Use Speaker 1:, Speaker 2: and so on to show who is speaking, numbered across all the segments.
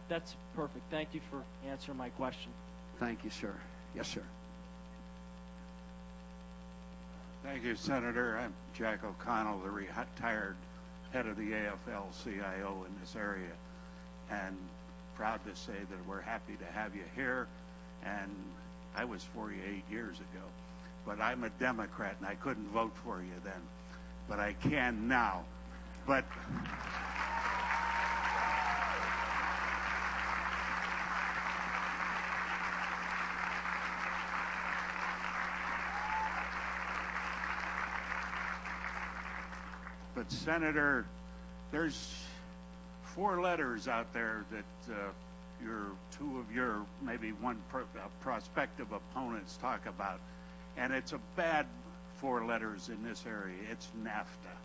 Speaker 1: That's perfect. Thank you for answering my question.
Speaker 2: Thank you, sir. Yes, sir.
Speaker 3: Thank you, Senator. I'm Jack O'Connell, the retired head of the AFL-CIO in this area, and proud to say that we're happy to have you here. And I was 48 years ago, but I'm a Democrat, and I couldn't vote for you then, but I can now. But Senator, there's 4 letters out there that two of your maybe one prospective opponents talk about, and it's a bad 4 letters in this area. It's NAFTA,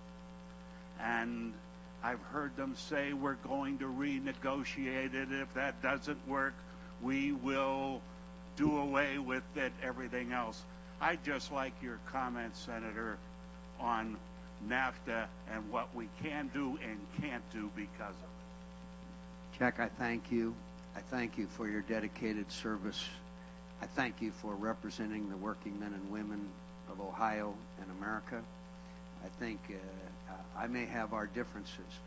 Speaker 3: and I've heard them say we're going to renegotiate it. If that doesn't work, we will do away with it, everything else. I'd just like your comments, Senator, on NAFTA and what we can do and can't do because of it.
Speaker 2: Jack, I thank you. I thank you for your dedicated service. I thank you for representing the working men and women of Ohio and America. I think I may have our differences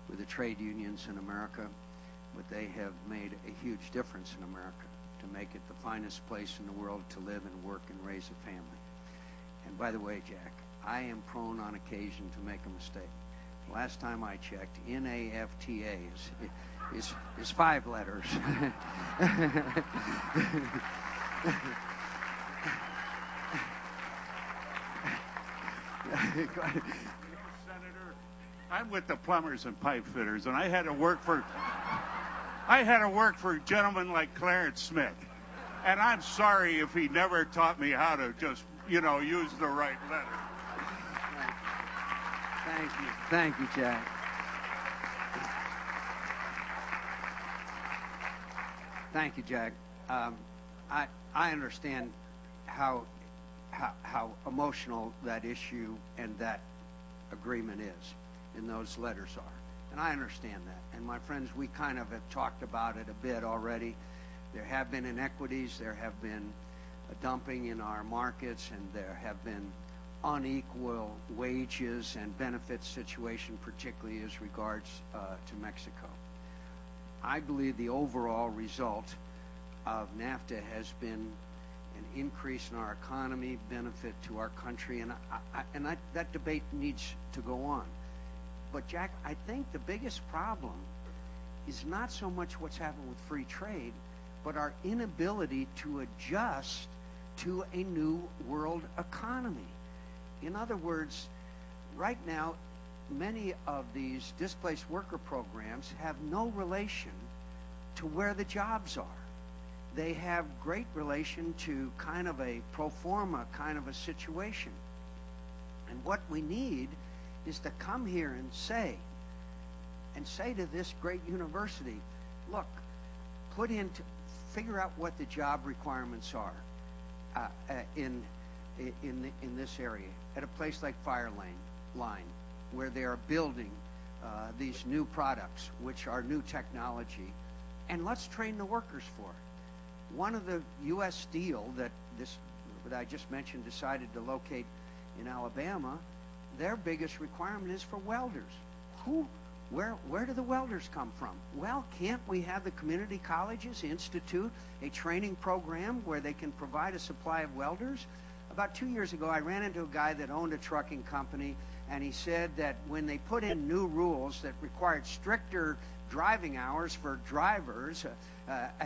Speaker 2: with the trade unions in America, but they have made a huge difference in America to make it the finest place in the world to live and work and raise a family. And by the way, Jack, I am prone on occasion to make a mistake. Last time I checked, NAFTA is 5 letters.
Speaker 3: Senator, I'm with the plumbers and pipe fitters, and I had to work for gentlemen like Clarence Smith. And I'm sorry if he never taught me how to just, use the right letter.
Speaker 2: Thank you. Thank you, Jack. Thank you, Jack. I understand how emotional that issue and that agreement is, and those letters are. And I understand that. And my friends, we kind of have talked about it a bit already. There have been inequities. There have been a dumping in our markets, and there have been unequal wages and benefits situation, particularly as regards to Mexico. I believe the overall result of NAFTA has been an increase in our economy, benefit to our country, and that debate needs to go on. But Jack, I think the biggest problem is not so much what's happened with free trade, but our inability to adjust to a new world economy. In other words, right now, many of these displaced worker programs have no relation to where the jobs are. They have great relation to kind of a pro forma kind of a situation. And what we need is to come here and say to this great university, look, figure out what the job requirements are in this area, at a place like Line, where they are building these new products, which are new technology, and let's train the workers for it. One of the U.S. Steel that I just mentioned decided to locate in Alabama, their biggest requirement is for welders. Where do the welders come from? Well, can't we have the community colleges institute a training program where they can provide a supply of welders? About 2 years ago, I ran into a guy that owned a trucking company, and he said that when they put in new rules that required stricter driving hours for drivers,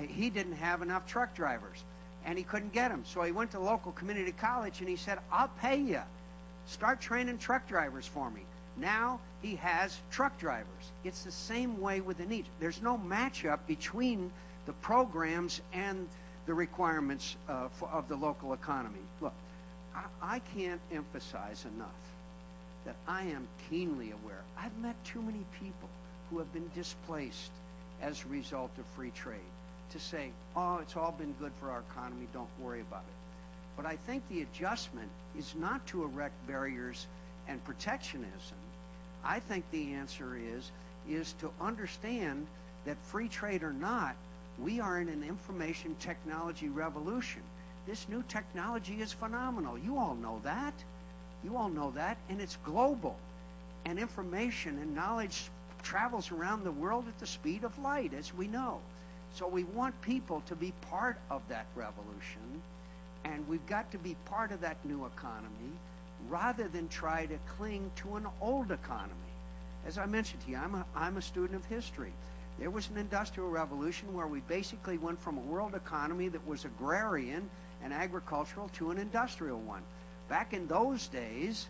Speaker 2: he didn't have enough truck drivers, and he couldn't get them. So he went to local community college, and he said, I'll pay you. Start training truck drivers for me. Now he has truck drivers. It's the same way with the needs. There's no matchup between the programs and the requirements of the local economy. Look, I can't emphasize enough that I am keenly aware. I've met too many people who have been displaced as a result of free trade to say, oh, it's all been good for our economy, don't worry about it. But I think the adjustment is not to erect barriers and protectionism. I think the answer is to understand that free trade or not, we are in an information technology revolution. This new technology is phenomenal. You all know that. You all know that, and it's global. And information and knowledge travels around the world at the speed of light, as we know. So we want people to be part of that revolution, and we've got to be part of that new economy rather than try to cling to an old economy. As I mentioned to you, I'm a student of history. There was an industrial revolution where we basically went from a world economy that was agrarian and agricultural to an industrial one. Back in those days,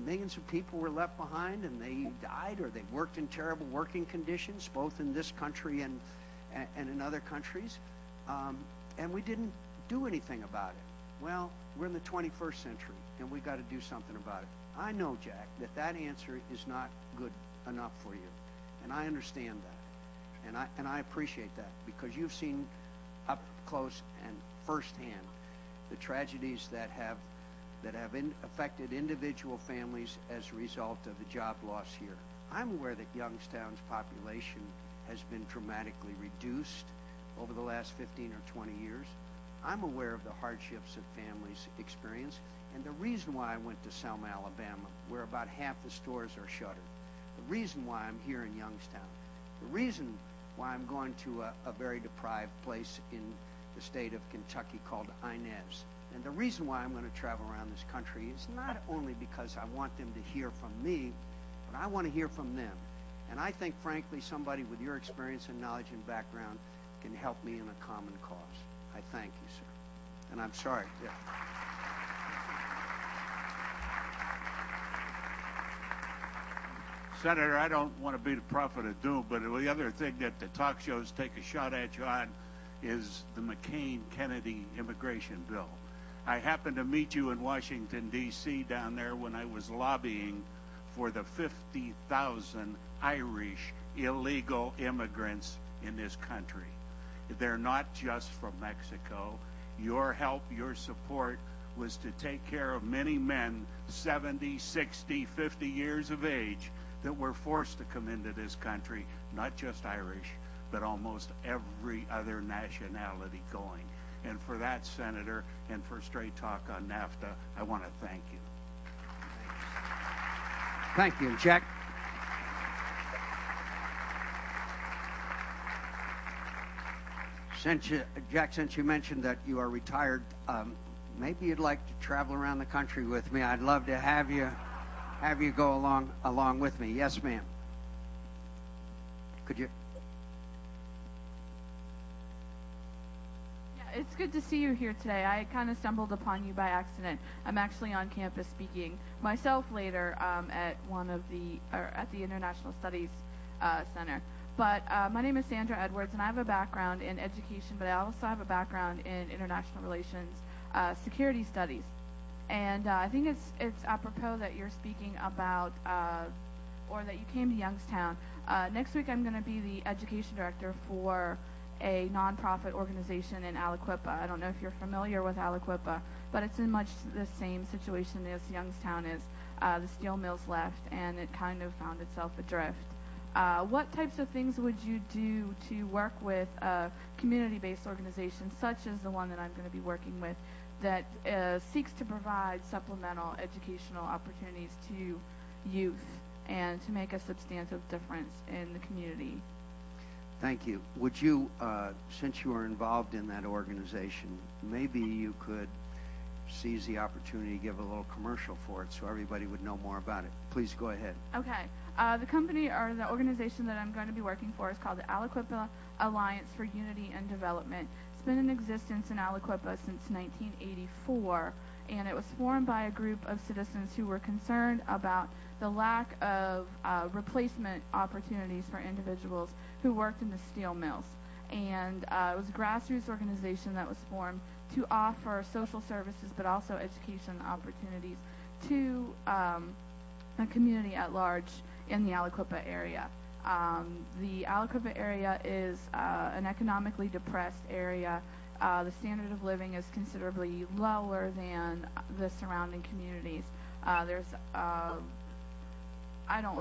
Speaker 2: millions of people were left behind, and they died, or they worked in terrible working conditions, both in this country and in other countries, and we didn't do anything about it. Well, we're in the 21st century, and we've got to do something about it. I know, Jack, that answer is not good enough for you, and I understand that, and I appreciate that, because you've seen up close and firsthand the tragedies that have affected individual families as a result of the job loss here. I'm aware that Youngstown's population has been dramatically reduced over the last 15 or 20 years. I'm aware of the hardships that families experience, and the reason why I went to Selma, Alabama, where about half the stores are shuttered, the reason why I'm here in Youngstown, the reason why I'm going to a very deprived place in the state of Kentucky called Inez, and the reason why I'm going to travel around this country is not only because I want them to hear from me, but I want to hear from them. And I think, frankly, somebody with your experience and knowledge and background can help me in a common cause. I thank you, sir. And I'm sorry. Yeah.
Speaker 3: Senator, I don't want to be the prophet of doom, but the other thing that the talk shows take a shot at you on is the McCain-Kennedy immigration bill. I happened to meet you in Washington, D.C. down there when I was lobbying for the 50,000 Irish illegal immigrants in this country. They're not just from Mexico. Your help, your support was to take care of many men 70, 60, 50 years of age that were forced to come into this country, not just Irish, but almost every other nationality going. And for that, Senator, and for Straight Talk on NAFTA, I want to thank you.
Speaker 2: Thank you, Jack. Jack, since you mentioned that you are retired, maybe you'd like to travel around the country with me. I'd love to have you go along with me. Yes, ma'am. Could you?
Speaker 4: Yeah, it's good to see you here today. I kind of stumbled upon you by accident. I'm actually on campus speaking myself later at the International Studies Center. But my name is Sandra Edwards, and I have a background in education, but I also have a background in international relations, security studies. And I think it's apropos that you're speaking about, or that you came to Youngstown. Next week I'm going to be the education director for a nonprofit organization in Aliquippa. I don't know if you're familiar with Aliquippa, but it's in much the same situation as Youngstown is. The steel mills left, and it kind of found itself adrift. What types of things would you do to work with community-based organizations such as the one that I'm going to be working with that seeks to provide supplemental educational opportunities to youth and to make a substantive difference in the community?
Speaker 2: Thank you. Would you, since you are involved in that organization, maybe you could seize the opportunity to give a little commercial for it so everybody would know more about it. Please go ahead.
Speaker 4: Okay. The company or the organization that I'm going to be working for is called the Aliquippa Alliance for Unity and Development. It's been in existence in Aliquippa since 1984, and it was formed by a group of citizens who were concerned about the lack of replacement opportunities for individuals who worked in the steel mills. And it was a grassroots organization that was formed to offer social services but also education opportunities to the community at large in the Aliquippa area. The Aliquippa area is an economically depressed area. The standard of living is considerably lower than the surrounding communities. I don't